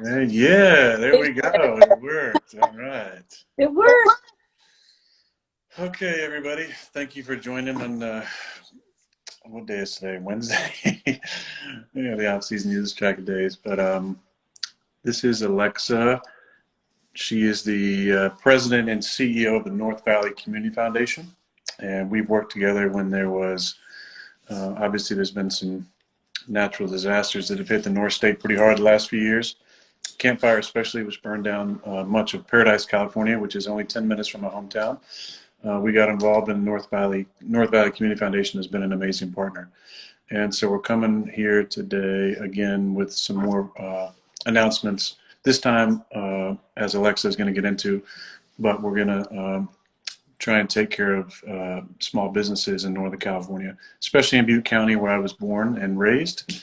Yeah, there we go. It worked. All right. It worked. Okay, everybody. Thank you for joining on what day is today? Wednesday. Yeah, the off-season uses track of days. But this is Alexa. She is the president and CEO of the North Valley Community Foundation, and we've worked together when there was obviously there's been some natural disasters that have hit the North State pretty hard the last few years. Camp Fire especially, which burned down much of Paradise, California, which is only 10 minutes from my hometown. We got involved in North Valley. North Valley Community Foundation has been an amazing partner. And so we're coming here today again with some more announcements. This time, as Alexa is going to get into, but we're going to try and take care of small businesses in Northern California, especially in Butte County where I was born and raised.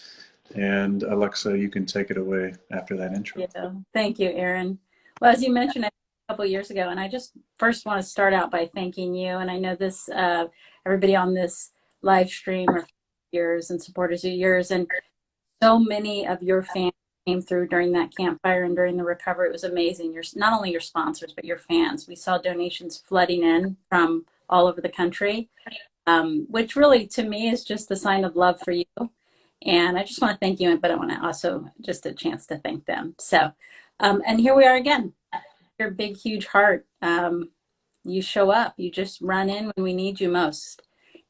And Alexa, you can take it away after that intro. Yeah. Thank you, Aaron. Well, as you mentioned a couple of years ago, and I just first want to start out by thanking you. And I know this, everybody on this live stream are yours and supporters of yours, and so many of your fans came through during that campfire and during the recovery. It was amazing. You're not only your sponsors, but your fans. We saw donations flooding in from all over the country, which really, to me, is just a sign of love for you. And I just want to thank you, but I want to also just a chance to thank them. So, and here we are again. Your big, huge heart. You show up. You just run in when we need you most.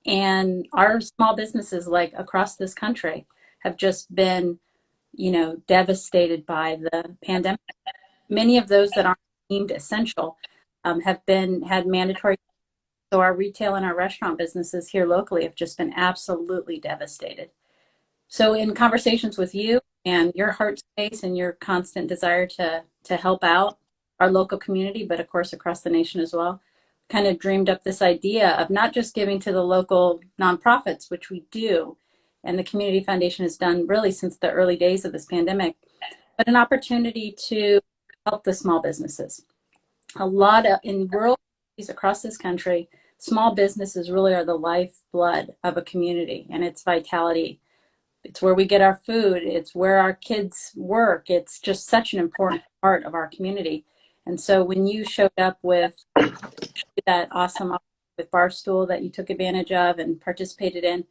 And our small businesses, like across this country, have just been, devastated by the pandemic. Many of those that aren't deemed essential have had mandatory. So our retail and our restaurant businesses here locally have just been absolutely devastated. So in conversations with you and your heart space and your constant desire to help out our local community, but of course across the nation as well, kind of dreamed up this idea of not just giving to the local nonprofits, which we do, and the Community Foundation has done really since the early days of this pandemic, but an opportunity to help the small businesses. A lot of, in rural communities across this country, small businesses really are the lifeblood of a community and its vitality. It's where we get our food. It's where our kids work. It's just such an important part of our community. And so when you showed up with that awesome with Barstool that you took advantage of and participated in,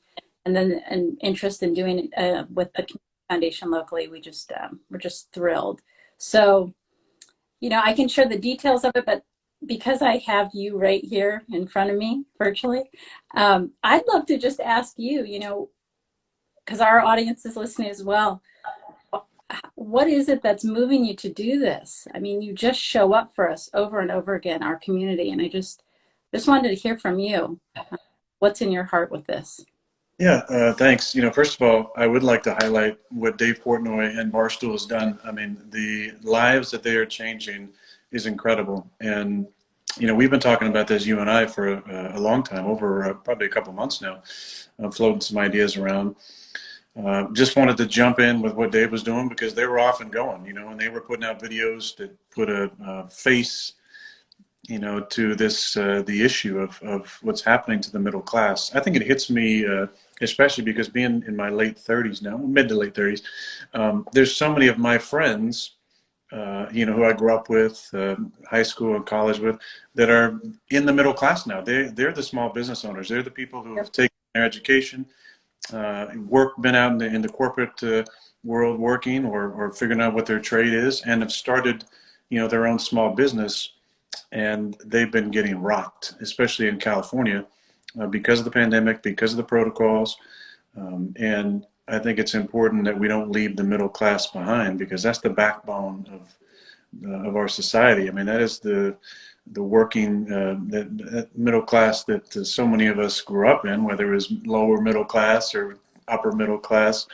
and then an interest in doing it with the foundation locally, we're just thrilled. So, I can share the details of it, but because I have you right here in front of me virtually, I'd love to just ask you, because our audience is listening as well. What is it that's moving you to do this? I mean, you just show up for us over and over again, our community, and I just wanted to hear from you. What's in your heart with this? Yeah, thanks. First of all, I would like to highlight what Dave Portnoy and Barstool has done. I mean, the lives that they are changing is incredible. And, we've been talking about this, you and I, for a long time, over probably a couple months now, floating some ideas around. Just wanted to jump in with what Dave was doing because they were off and going, and they were putting out videos that put a face, to this, the issue of what's happening to the middle class. I think it hits me, especially because being in my late 30s now, mid to late 30s, there's so many of my friends, who I grew up with, high school and college with, that are in the middle class now. They're the small business owners. They're the people who have taken their education, been out in the corporate world working or figuring out what their trade is, and have started, their own small business, and they've been getting rocked, especially in California, because of the pandemic, because of the protocols, and I think it's important that we don't leave the middle class behind because that's the backbone of our society. I mean, that is the working that middle class that so many of us grew up in, whether it was lower middle class or upper middle class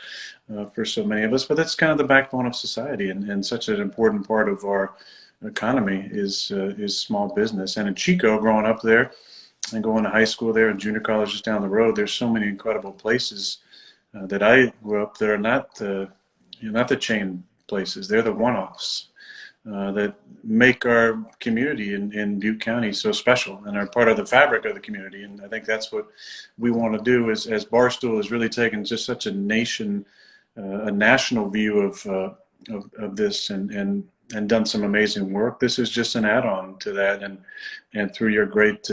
for so many of us. But that's kind of the backbone of society, and such an important part of our economy is small business. And in Chico, growing up there and going to high school there and junior college just down the road, there's so many incredible places that I grew up. They're not not the chain places. They're the one-offs that make our community in Butte County so special and are part of the fabric of the community. And I think that's what we want to do as Barstool is really taking just such a national view of this and done some amazing work. This is just an add-on to that, and through your great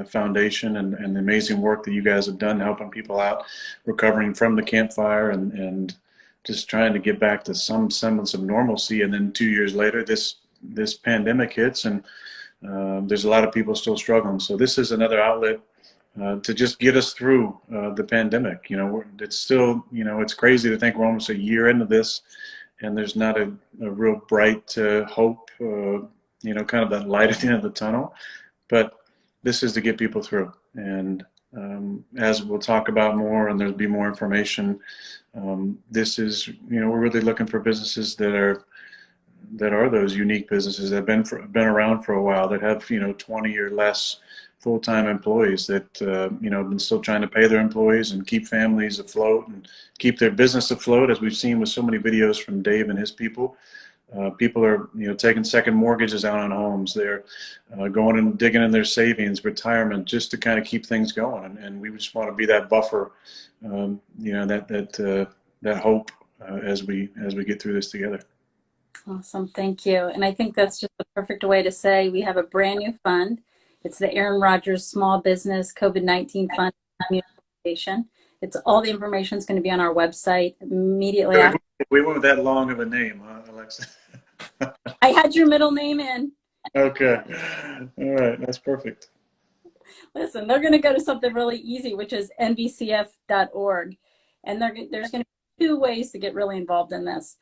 foundation and the amazing work that you guys have done helping people out, recovering from the campfire and just trying to get back to some semblance of normalcy. And then 2 years later, this pandemic hits, and there's a lot of people still struggling. So this is another outlet to just get us through the pandemic. It's still, it's crazy to think we're almost a year into this, and there's not a real bright hope, kind of that light at the end of the tunnel. But this is to get people through. And as we'll talk about more, and there'll be more information, this is, we're really looking for businesses that are those unique businesses that have been around for a while, that have 20 or less full-time employees that been still trying to pay their employees and keep families afloat and keep their business afloat, as we've seen with so many videos from Dave and his people. People are taking second mortgages out on homes. They're going and digging in their savings, retirement, just to kind of keep things going. And we just want to be that buffer, that hope as we get through this together. Awesome, thank you. And I think that's just the perfect way to say we have a brand new fund. It's the Aaron Rodgers Small Business COVID-19 Fund Foundation. It's all the information is going to be on our website immediately after. We went with that long of a name, huh, Alexa? I had your middle name in. Okay. All right. That's perfect. Listen, they're going to go to something really easy, which is nbcf.org. And there's going to be 2 ways to get really involved in this.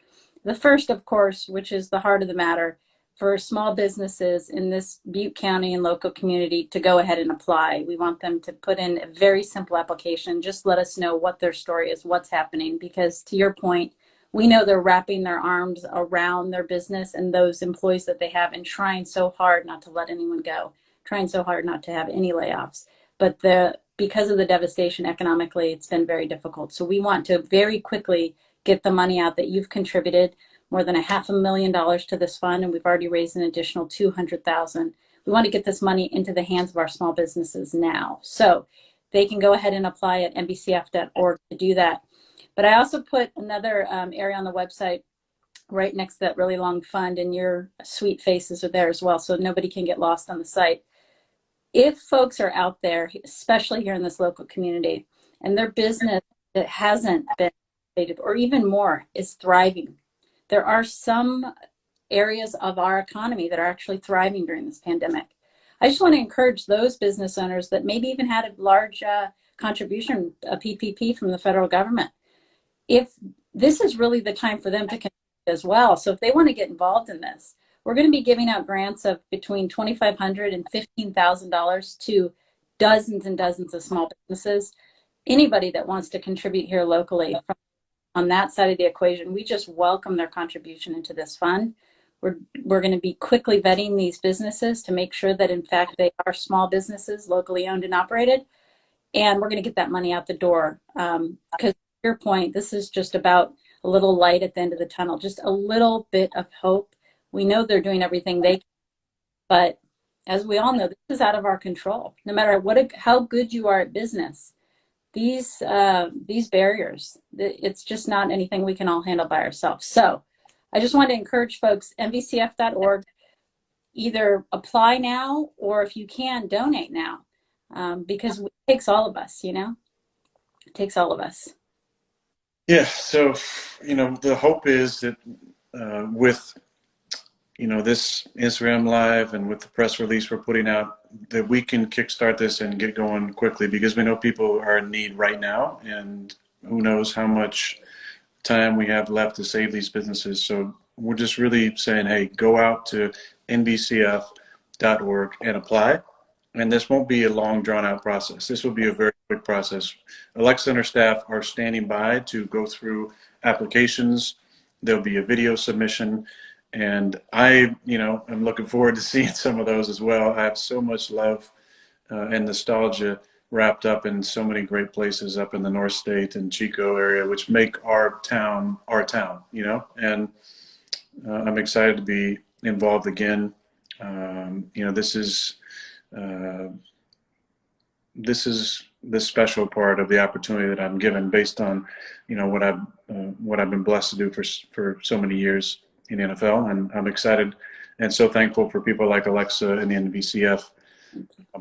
The first, of course, which is the heart of the matter, for small businesses in this Butte County and local community to go ahead and apply. We want them to put in a very simple application. Just let us know what their story is, what's happening, because to your point, we know they're wrapping their arms around their business and those employees that they have and trying so hard not to let anyone go, trying so hard not to have any layoffs. But because of the devastation economically, it's been very difficult. So we want to very quickly get the money out that you've contributed, more than $500,000 to this fund, and we've already raised an additional $200,000. We want to get this money into the hands of our small businesses now. So they can go ahead and apply at nbcf.org to do that. But I also put another area on the website right next to that really long fund, and your sweet faces are there as well, so nobody can get lost on the site. If folks are out there, especially here in this local community, and their business that hasn't been or even more is thriving, there are some areas of our economy that are actually thriving during this pandemic. I just want to encourage those business owners that maybe even had a large contribution, a PPP from the federal government. If this is really the time for them to contribute as well. So if they want to get involved in this, we're going to be giving out grants of between $2,500 and $15,000 to dozens and dozens of small businesses. Anybody that wants to contribute here locally on that side of the equation, we just welcome their contribution into this fund. We're going to be quickly vetting these businesses to make sure that, in fact, they are small businesses, locally owned and operated, and we're going to get that money out the door. Because to your point, this is just about a little light at the end of the tunnel, just a little bit of hope. We know they're doing everything they can, but as we all know, this is out of our control. No matter how good you are at business, these barriers, it's just not anything we can all handle by ourselves. So I just want to encourage folks, nbcf.org, either apply now, or if you can, donate now, because it takes all of us, it takes all of us. Yeah, so, the hope is that with, this Instagram Live and with the press release we're putting out, that we can kickstart this and get going quickly, because we know people are in need right now, and who knows how much time we have left to save these businesses. So we're just really saying, hey, go out to nbcf.org and apply. And this won't be a long, drawn-out process. This will be a very quick process. Alexa and her staff are standing by to go through applications. There'll be a video submission. And I, am looking forward to seeing some of those as well. I have so much love and nostalgia wrapped up in so many great places up in the North State and Chico area, which make our town, and I'm excited to be involved again. This is, this is the special part of the opportunity that I'm given based on, what I've been blessed to do for so many years in the NFL, and I'm excited and so thankful for people like Alexa and the NVCF,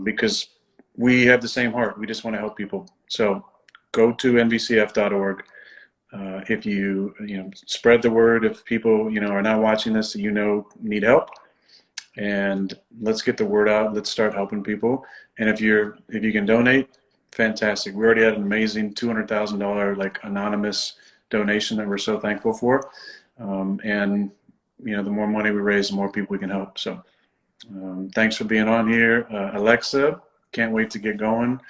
because we have the same heart. We just want to help people. So go to nvcf.org. If spread the word, if people are not watching this that need help, and let's get the word out. Let's start helping people. And if you can donate, fantastic. We already had an amazing $200,000 anonymous donation that we're so thankful for. And the more money we raise, the more people we can help. So thanks for being on here, Alexa. Can't wait to get going.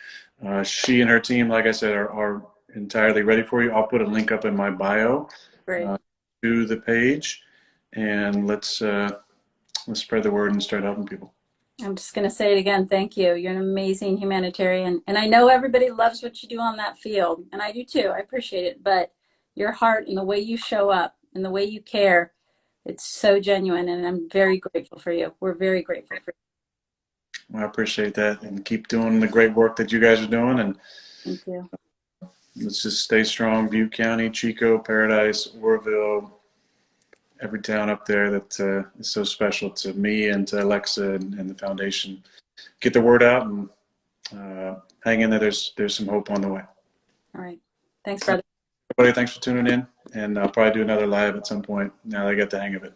She and her team, like I said, are entirely ready for you. I'll put a link up in my bio to the page, and let's spread the word and start helping people. I'm just going to say it again. Thank you. You're an amazing humanitarian. And I know everybody loves what you do on that field. And I do too. I appreciate it. But your heart and the way you show up and the way you care, it's so genuine. And I'm very grateful for you. We're very grateful for you. Well, I appreciate that. And keep doing the great work that you guys are doing. And thank you. Let's just stay strong. Butte County, Chico, Paradise, Oroville, every town up there that is so special to me and to Alexa and the foundation. Get the word out and hang in there. There's some hope on the way. All right. Thanks, brother. Everybody, thanks for tuning in. And I'll probably do another live at some point now that I get the hang of it.